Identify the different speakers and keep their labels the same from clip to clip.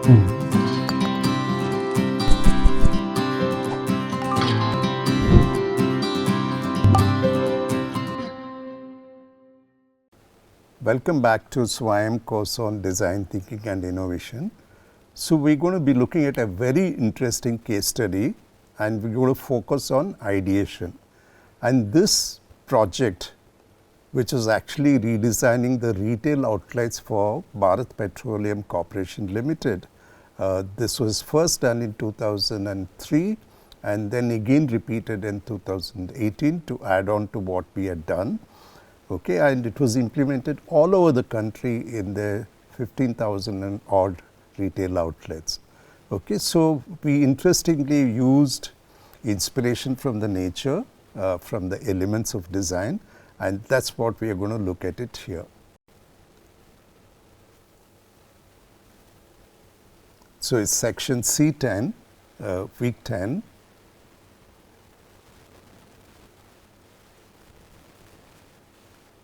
Speaker 1: Welcome back to Swayam course on Design Thinking and Innovation. So we're going to be looking at a very interesting case study, and we're going to focus on ideation. And this project, which is actually redesigning the retail outlets for Bharat Petroleum Corporation Limited. This was first done in 2003 and then again repeated in 2018 to add on to what we had done. Okay, and it was implemented all over the country in the 15,000 and odd retail outlets. Okay, so we interestingly used inspiration from the nature, from the elements of design, and that's what we are going to look at it here. So it's section C10, week 10.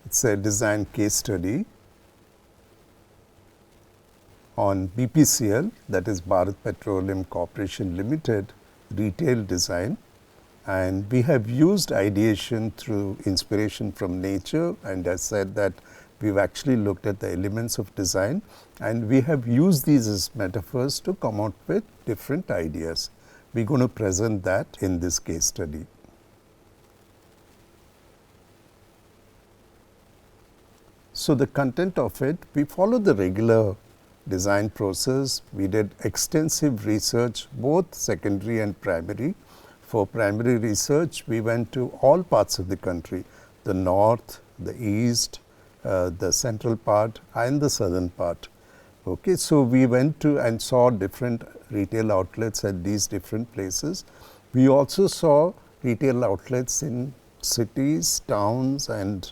Speaker 1: It's a design case study on BPCL, that is Bharat Petroleum Corporation Limited, retail design. And we have used ideation through inspiration from nature, and I said that we've actually looked at the elements of design, and we have used these as metaphors to come out with different ideas. We're going to present that in this case study. So the content of it, we follow the regular design process. We did extensive research, both secondary and primary. For primary research, we went to all parts of the country, the north, the east, the central part and the southern part. Okay, so we went to and saw different retail outlets at these different places. We also saw retail outlets in cities, towns and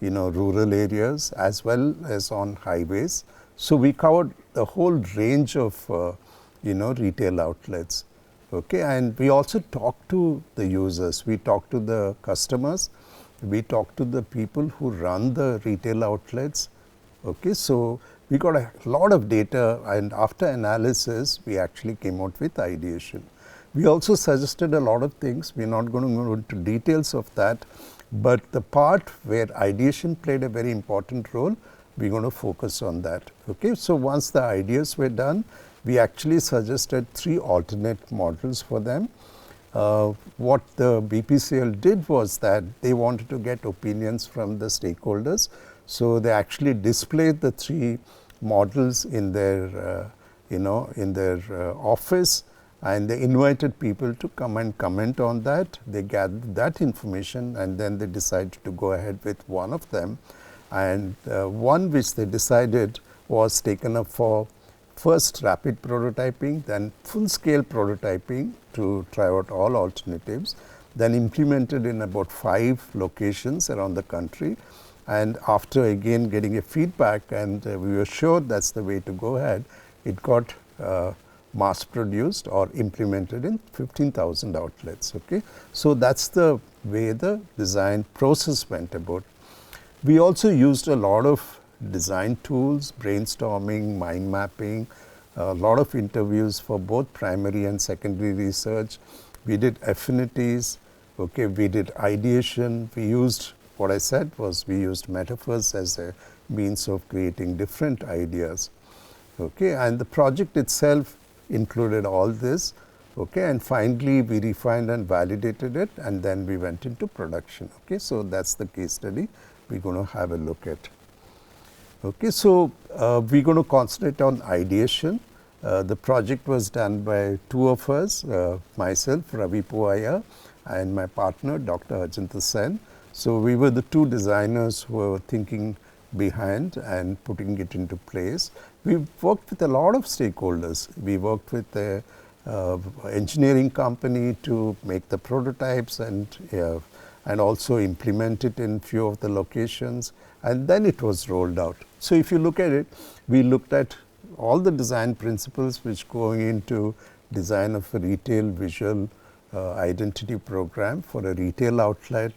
Speaker 1: rural areas as well as on highways. So we covered the whole range of retail outlets. Okay, and we also talked to the users, we talked to the customers, we talked to the people who run the retail outlets. Okay, so we got a lot of data, and after analysis we actually came out with ideation. We also suggested a lot of things. We are not going to go into details of that, but the part where ideation played a very important role, we are going to focus on that. Okay, so once the ideas were done, we actually suggested 3 alternate models for them. What the BPCL did was that they wanted to get opinions from the stakeholders. So they actually displayed the 3 models in their office, and they invited people to come and comment on that. They gathered that information and then they decided to go ahead with one of them. And one which they decided was taken up for first rapid prototyping, then full scale prototyping to try out all alternatives, then implemented in about 5 locations around the country. And after again getting a feedback, and we were sure that's the way to go ahead, it got mass produced or implemented in 15,000 outlets. Okay, so that's the way the design process went about. We also used a lot of design tools, brainstorming, mind mapping, a lot of interviews for both primary and secondary research. We did affinities. Okay, we did ideation. We used, what I said was, we used metaphors as a means of creating different ideas. Okay, and the project itself included all this. Okay, and finally we refined and validated it, and then we went into production. Okay, so that's the case study we're going to have a look at. Okay, so we're going to concentrate on ideation. The project was done by 2 of us, myself, Ravi Poovaiah, and my partner, Dr. Ajanta Sen. So we were the 2 designers who were thinking behind and putting it into place. We worked with a lot of stakeholders. We worked with the engineering company to make the prototypes and also implement it in few of the locations, and then it was rolled out. So if you look at it, we looked at all the design principles which go into design of a retail visual identity program for a retail outlet.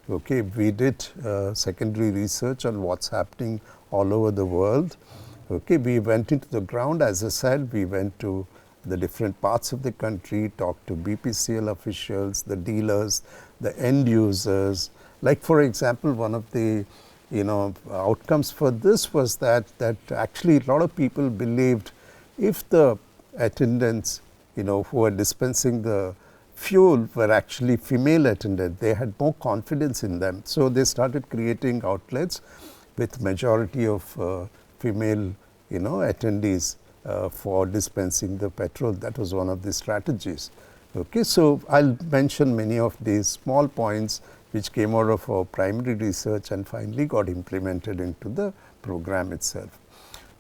Speaker 1: Okay, we did secondary research on what's happening all over the world. Okay, we went into the ground, as I said, we went to the different parts of the country, talked to BPCL officials, the dealers, the end users. Like for example, one of the outcomes for this was that actually a lot of people believed if the attendants who were dispensing the fuel were actually female attendants, they had more confidence in them. So they started creating outlets with majority of female attendees for dispensing the petrol. That was one of the strategies. Okay, so I'll mention many of these small points which came out of our primary research and finally got implemented into the program itself.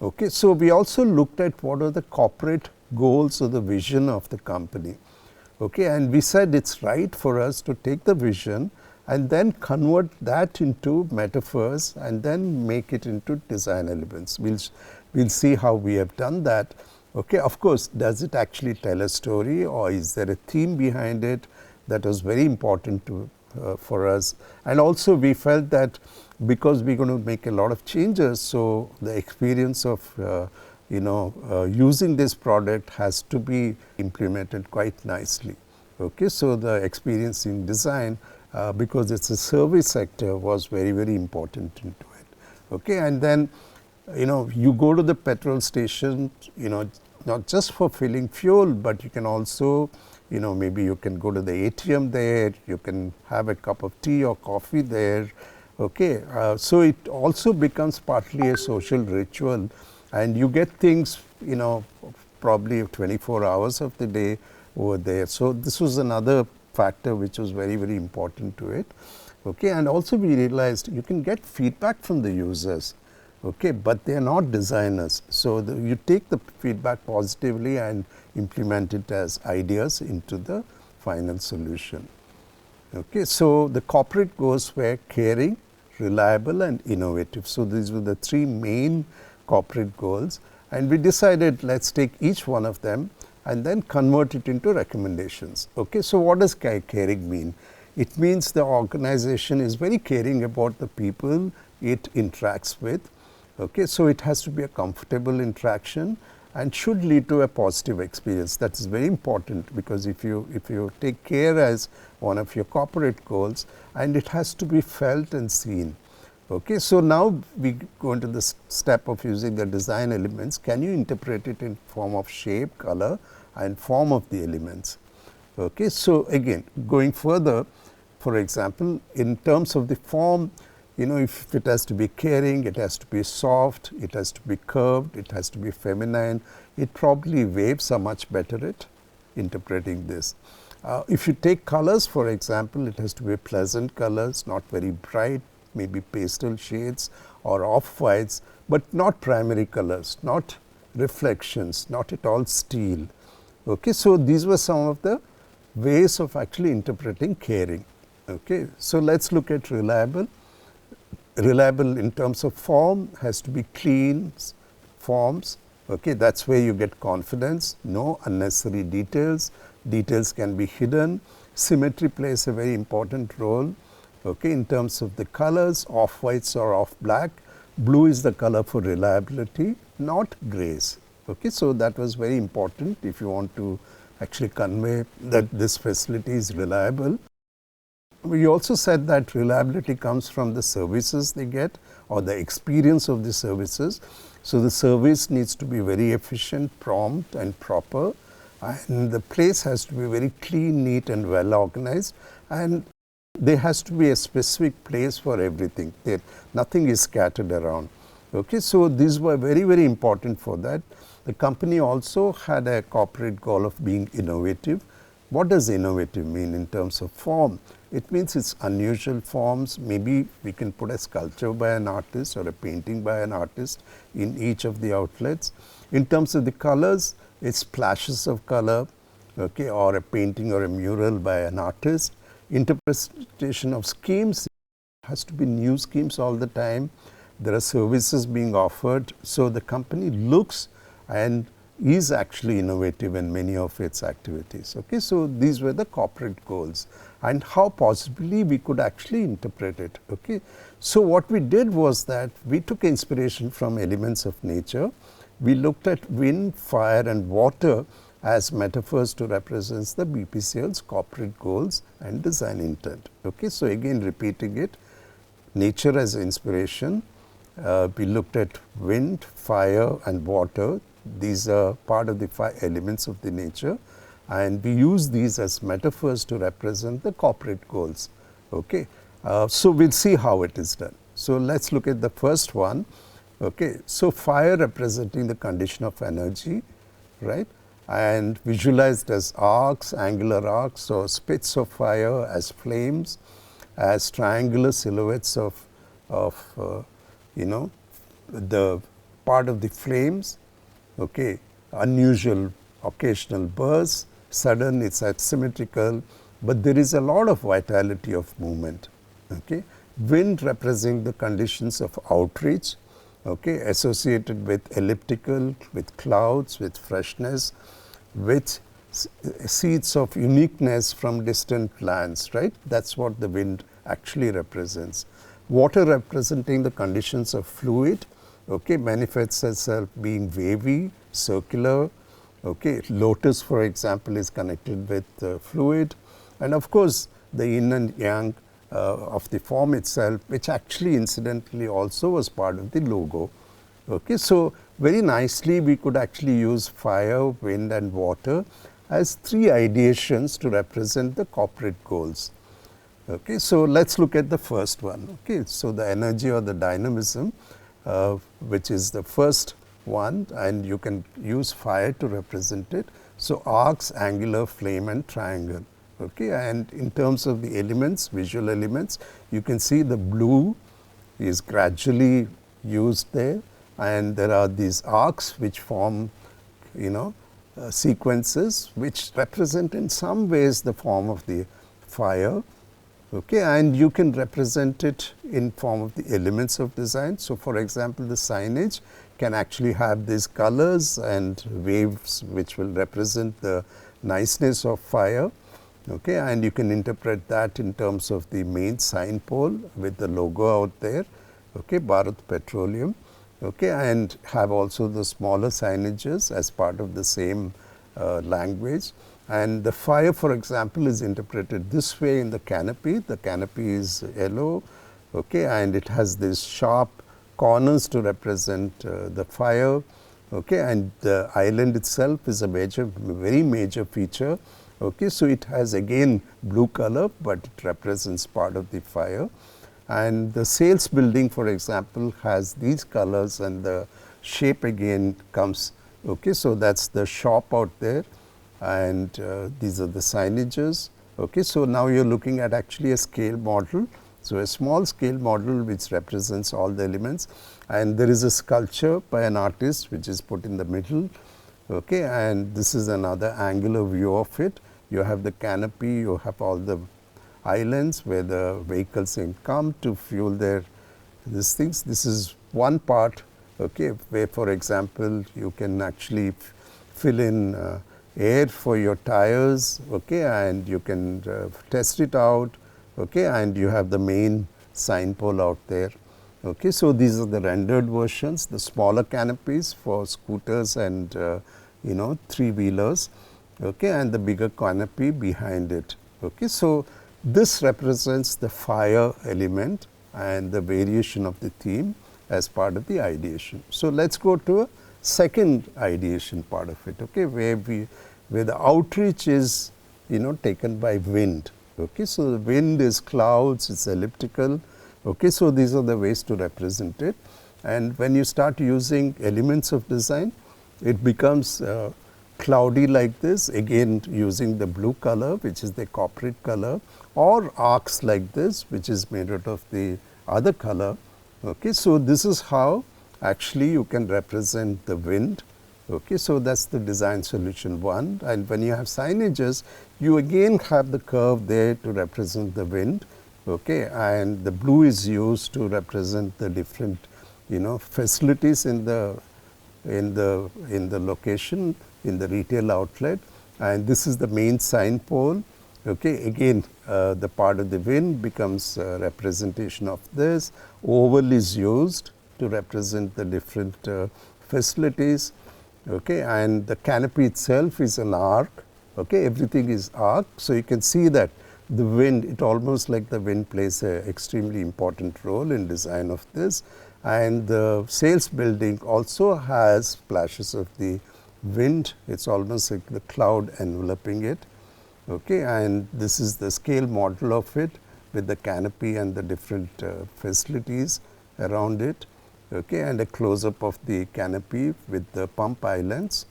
Speaker 1: Okay, so we also looked at what are the corporate goals or the vision of the company. Okay, and we said it's right for us to take the vision and then convert that into metaphors and then make it into design elements. We'll see how we have done that. Okay, of course, does it actually tell a story or is there a theme behind it? That was very important for us. And also we felt that because we're going to make a lot of changes, so the experience of using this product has to be implemented quite nicely. Okay, so the experience in design, because it's a service sector, was very, very important into it. Okay, and then you go to the petrol station, not just for filling fuel, but you can also, maybe you can go to the ATM there, you can have a cup of tea or coffee there. Okay, so it also becomes partly a social ritual, and you get things, probably 24 hours of the day over there. So this was another factor which was very, very important to it. Okay, and also we realized you can get feedback from the users. Okay, but they are not designers. So you take the feedback positively and implement it as ideas into the final solution. Okay, so the corporate goals were caring, reliable and innovative. So these were the three main corporate goals, and we decided let's take each one of them and then convert it into recommendations. Okay, so what does caring mean? It means the organization is very caring about the people it interacts with. Okay, so it has to be a comfortable interaction and should lead to a positive experience. That is very important, because if you take care as one of your corporate goals, and it has to be felt and seen. Okay, so now we go into the step of using the design elements. Can you interpret it in form of shape, color and form of the elements? Okay, so again, going further, for example, in terms of the form, if it has to be caring, it has to be soft, it has to be curved, it has to be feminine. It probably waves are much better at interpreting this. If you take colors, for example, it has to be pleasant colors, not very bright, maybe pastel shades or off-whites, but not primary colors, not reflections, not at all steel. Okay, so these were some of the ways of actually interpreting caring. Okay, so let's look at reliable. Reliable in terms of form has to be clean forms. Okay, that's where you get confidence, no unnecessary details. Details can be hidden. Symmetry plays a very important role. Okay, in terms of the colors, off whites or off black. Blue is the color for reliability, not grays. Okay, so that was very important if you want to actually convey that this facility is reliable. We also said that reliability comes from the services they get or the experience of the services. So the service needs to be very efficient, prompt and proper, and the place has to be very clean, neat and well organized, and there has to be a specific place for everything. Nothing is scattered around. Okay, so these were very, very important for that. The company also had a corporate goal of being innovative. What does innovative mean in terms of form? It means it's unusual forms. Maybe we can put a sculpture by an artist or a painting by an artist in each of the outlets. In terms of the colors, it's splashes of color, okay, or a painting or a mural by an artist. Interpretation of schemes has to be new schemes all the time. There are services being offered. So the company looks and is actually innovative in many of its activities. Okay, so these were the corporate goals. and how possibly we could actually interpret it. Okay. So, what we did was that we took inspiration from elements of nature. We looked at wind, fire and water as metaphors to represent the BPCL's corporate goals and design intent. Okay. So, again repeating it, nature as inspiration, we looked at wind, fire and water. These are part of the 5 elements of the nature, and we use these as metaphors to represent the corporate goals. Okay. So, we will see how it is done. So, let us look at the first one. Okay. So, fire representing the condition of energy, right, and visualized as arcs, angular arcs or spits of fire, as flames, as triangular silhouettes of the part of the flames, okay, unusual occasional bursts, sudden it is asymmetrical, but there is a lot of vitality of movement. Okay. Wind representing the conditions of outreach, okay, associated with elliptical, with clouds, with freshness, with seeds of uniqueness from distant lands, right. That is what the wind actually represents. Water representing the conditions of fluid, okay, manifests itself being wavy, circular. Okay. Lotus, for example, is connected with fluid, and of course, the yin and yang of the form itself, which actually incidentally also was part of the logo. Okay. So, very nicely we could actually use fire, wind and water as 3 ideations to represent the corporate goals. Okay. So, let us look at the first one. Okay. So, the energy or the dynamism, which is the first one, and you can use fire to represent it. So, arcs, angular, flame and triangle. Okay. And in terms of the elements, visual elements, you can see the blue is gradually used there, and there are these arcs which form sequences which represent in some ways the form of the fire. Okay, and you can represent it in form of the elements of design. So, for example, the signage can actually have these colors and waves which will represent the niceness of fire. Okay, and you can interpret that in terms of the main sign pole with the logo out there, okay, Bharat Petroleum, okay, and have also the smaller signages as part of the same language. And the fire, for example, is interpreted this way in the canopy. The canopy is yellow, okay, and it has these sharp corners to represent the fire, okay, and the island itself is a very major feature. Okay, so, it has again blue color, but it represents part of the fire. And the sales building, for example, has these colors and the shape again comes. Okay, so, that is the shop out there, and these are the signages. Okay, so, now you are looking at actually a scale model. So, a small scale model which represents all the elements, and there is a sculpture by an artist which is put in the middle. Okay, and this is another angular view of it. You have the canopy, you have all the islands where the vehicles can come to fuel their these things. This is one part, okay, where for example, you can actually fill in air for your tires, okay, and you can test it out, okay, and you have the main sign pole out there. Okay, so, these are the rendered versions, the smaller canopies for scooters and 3-wheelers, okay, and the bigger canopy behind it. Okay, so, this represents the fire element and the variation of the theme as part of the ideation. So, let us go to a second ideation part of it, okay, where the outreach is taken by wind. Okay, so, the wind is clouds, it is elliptical. Okay, so, these are the ways to represent it, and when you start using elements of design, it becomes cloudy like this, again using the blue color which is the corporate color, or arcs like this which is made out of the other color. Okay, so, this is how actually you can represent the wind. Okay, so, that is the design solution 1, and when you have signages, you again have the curve there to represent the wind. Okay, and the blue is used to represent the different facilities in the location, in the retail outlet, and this is the main sign pole. Okay, again the part of the wind becomes a representation of this. Oval is used to represent the different facilities. Okay, and the canopy itself is an arc. Okay, everything is arc. So you can see that the wind, it almost like the wind plays an extremely important role in design of this. And the sales building also has splashes of the wind. It's almost like the cloud enveloping it. Okay, and this is the scale model of it with the canopy and the different facilities around it. Okay, and a close up of the canopy with the pump islands.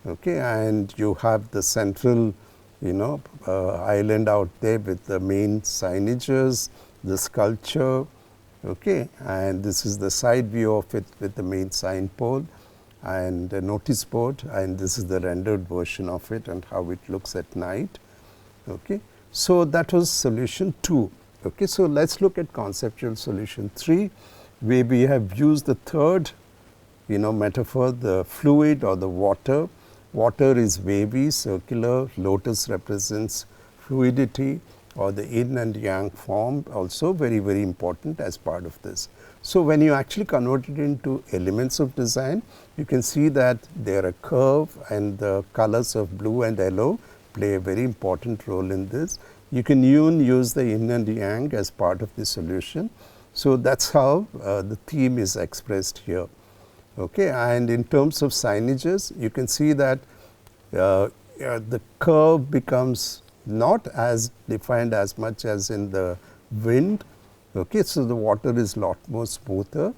Speaker 1: Okay, and you have the central, island out there with the main signages, the sculpture. Okay, and this is the side view of it with the main sign pole and a notice board, and this is the rendered version of it and how it looks at night. Okay. So that was solution 2. Okay. So let's look at conceptual solution 3, where we have used the third metaphor, the fluid or the water. Water is wavy, circular, lotus represents fluidity or the yin and yang form, also very, very important as part of this. So when you actually convert it into elements of design, you can see that they are a curve and the colors of blue and yellow play a very important role in this. You can even use the yin and yang as part of the solution. So that's how the theme is expressed here. Okay, and in terms of signages, you can see that the curve becomes not as defined as much as in the wind. Okay, so the water is lot more smoother.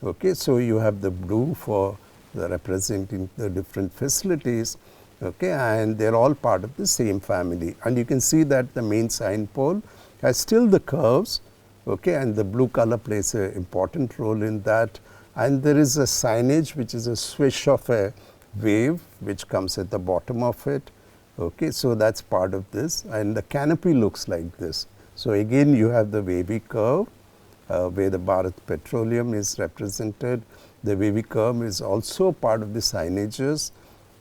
Speaker 1: Okay, so you have the blue for the representing the different facilities. Okay, and they are all part of the same family, and you can see that the main sign pole has still the curves. Okay, and the blue color plays an important role in that, and there is a signage which is a swish of a wave which comes at the bottom of it. Okay, so that's part of this, and the canopy looks like this. So again you have the wavy curve where the Bharat Petroleum is represented. The wavy curve is also part of the signages.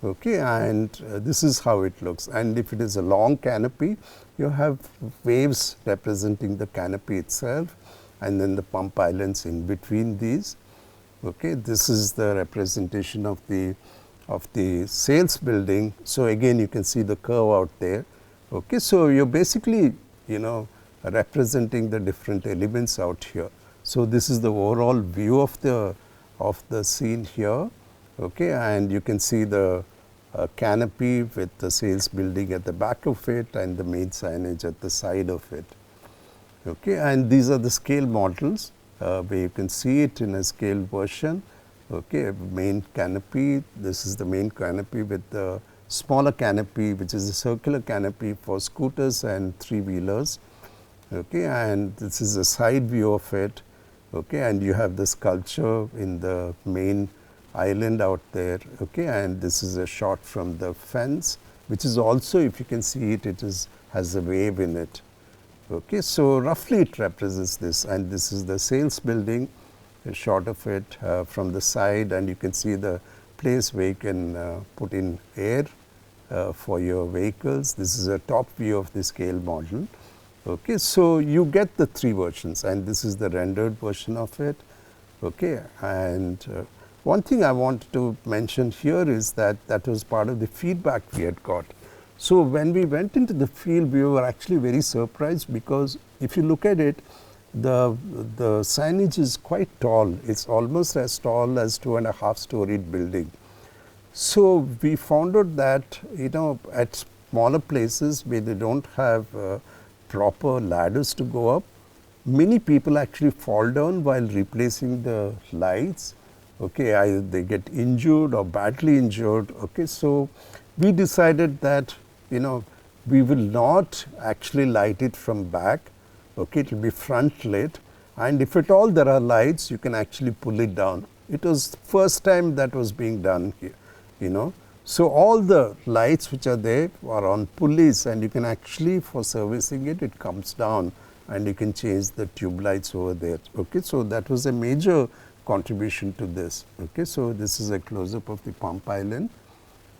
Speaker 1: Okay, and this is how it looks. And if it is a long canopy, you have waves representing the canopy itself, and then the pump islands in between these. Okay, this is the representation of the sales building. So again, you can see the curve out there. Okay, so you're basically representing the different elements out here. So this is the overall view of the scene here. Okay, and you can see the canopy with the sales building at the back of it and the main signage at the side of it. Okay, and these are the scale models where you can see it in a scale version. Okay, main canopy, this is the main canopy with the smaller canopy, which is a circular canopy for scooters and three-wheelers. Okay, and this is a side view of it. Okay, and you have the sculpture in the main island out there. Okay, and this is a shot from the fence, which is also, if you can see it, has a wave in it. Okay, so roughly it represents this, and this is the sales building, a shot of it from the side, and you can see the place where you can put in air for your vehicles. This is a top view of the scale model. Okay, so you get the three versions, and this is the rendered version of it. Okay, and one thing I wanted to mention here is that was part of the feedback we had got. So when we went into the field, we were actually very surprised, because if you look at it, the signage is quite tall. It's almost as tall as 2.5-storied building. So we found out that at smaller places where they don't have proper ladders to go up, many people actually fall down while replacing the lights. Okay, either they get injured or badly injured. Okay, so we decided that we will not actually light it from back. Okay, it will be front lit, and if at all there are lights, you can actually pull it down. It was the first time that was being done here, So all the lights which are there are on pulleys, and you can actually, for servicing it, it comes down and you can change the tube lights over there. Okay, so that was a major contribution to this. Okay, so this is a close-up of the pump island.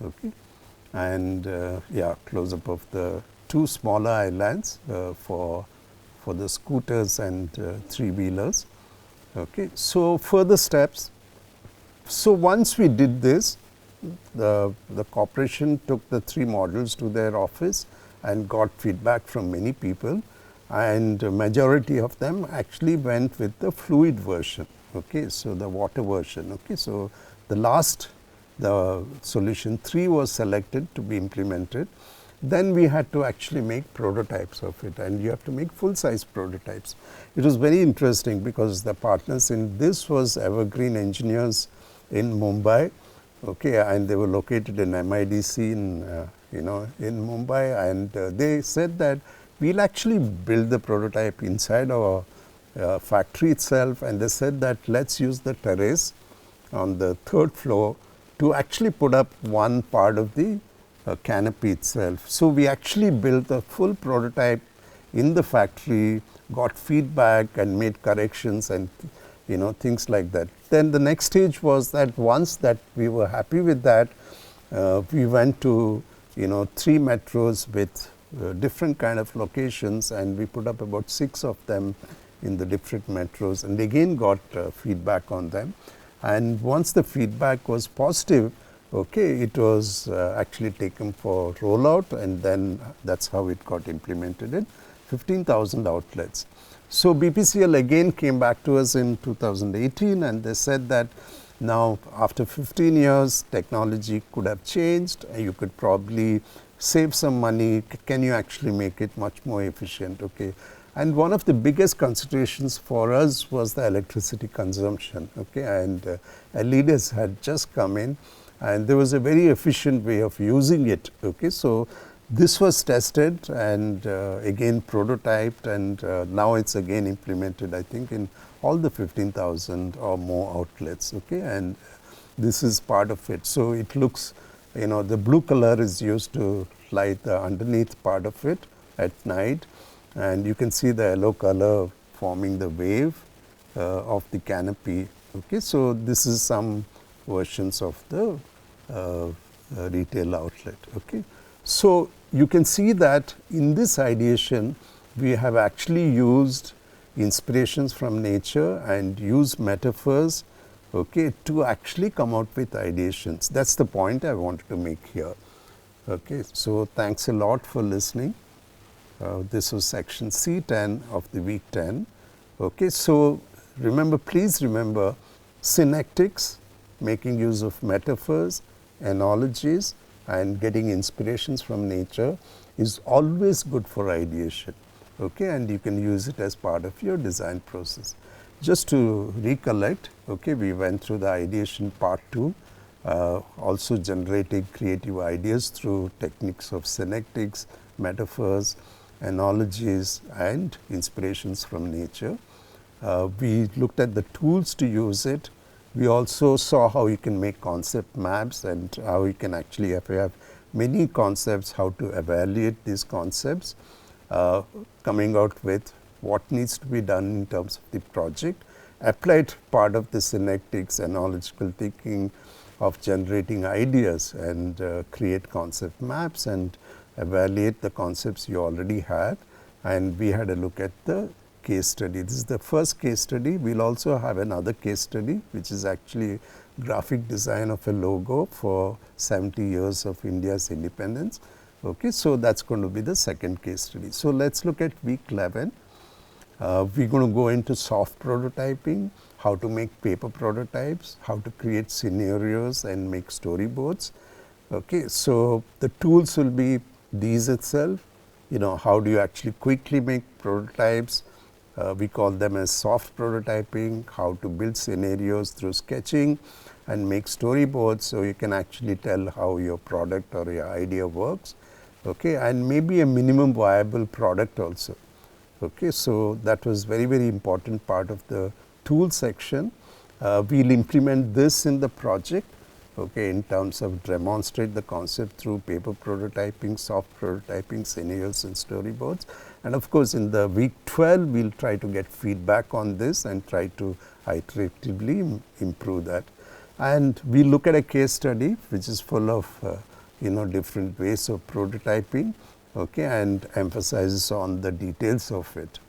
Speaker 1: Okay, and close-up of the 2 smaller islands for the scooters and 3-wheelers. Okay. So, further steps. So, once we did this, the corporation took the 3 models to their office and got feedback from many people, and a majority of them actually went with the fluid version. Okay. So, the water version. Okay. So, the solution 3 was selected to be implemented. Then we had to actually make prototypes of it, and you have to make full size prototypes. It was very interesting because the partners in this was Evergreen Engineers in Mumbai, okay, and they were located in MIDC in Mumbai, and they said that we'll actually build the prototype inside our factory itself, and they said that let's use the terrace on the 3rd floor to actually put up one part of the canopy itself. So, we actually built a full prototype in the factory, got feedback and made corrections and things like that. Then the next stage was that once that we were happy with that, we went to 3 metros with different kind of locations, and we put up about 6 of them in the different metros, and again got feedback on them. And once the feedback was positive, okay, it was actually taken for rollout, and then that's how it got implemented in 15,000 outlets. So, BPCL again came back to us in 2018, and they said that now after 15 years technology could have changed, you could probably save some money, can you actually make it much more efficient? Okay. And one of the biggest considerations for us was the electricity consumption, okay, and leaders had just come in, and there was a very efficient way of using it. Okay. So, this was tested and again prototyped, and now it's again implemented, I think, in all the 15,000 or more outlets. Okay. And this is part of it. So, it looks, the blue color is used to light the underneath part of it at night, and you can see the yellow color forming the wave of the canopy. Okay. So, this is some versions of the retail outlet. Okay. So, you can see that in this ideation we have actually used inspirations from nature and used metaphors, okay, to actually come out with ideations. That's the point I wanted to make here. Okay. So, thanks a lot for listening. This was section C10 of the week 10. Okay. So, please remember synectics, making use of metaphors, analogies, and getting inspirations from nature is always good for ideation. Okay. And you can use it as part of your design process. Just to recollect, okay, we went through the ideation part 2, also generating creative ideas through techniques of synectics, metaphors, analogies, and inspirations from nature. We looked at the tools to use it. We also saw how you can make concept maps and how you can actually, if you have many concepts, how to evaluate these concepts, coming out with what needs to be done in terms of the project, applied part of the synectics, analogical thinking of generating ideas, and create concept maps and evaluate the concepts you already had. And we had a look at the case study. This is the first case study. We will also have another case study, which is actually graphic design of a logo for 70 years of India's independence. Okay. So, that is going to be the second case study. So, let us look at week 11. We are going to go into soft prototyping, how to make paper prototypes, how to create scenarios and make storyboards. Okay. So, the tools will be these itself, how do you actually quickly make prototypes. We call them as soft prototyping, how to build scenarios through sketching and make storyboards. So, you can actually tell how your product or your idea works, okay, and maybe a minimum viable product also. Okay. So, that was very, very important part of the tool section. We will implement this in the project, okay, in terms of demonstrate the concept through paper prototyping, soft prototyping, scenarios and storyboards. And of course, in the week 12, we will try to get feedback on this and try to iteratively improve that. And we look at a case study which is full of different ways of prototyping, okay, and emphasizes on the details of it.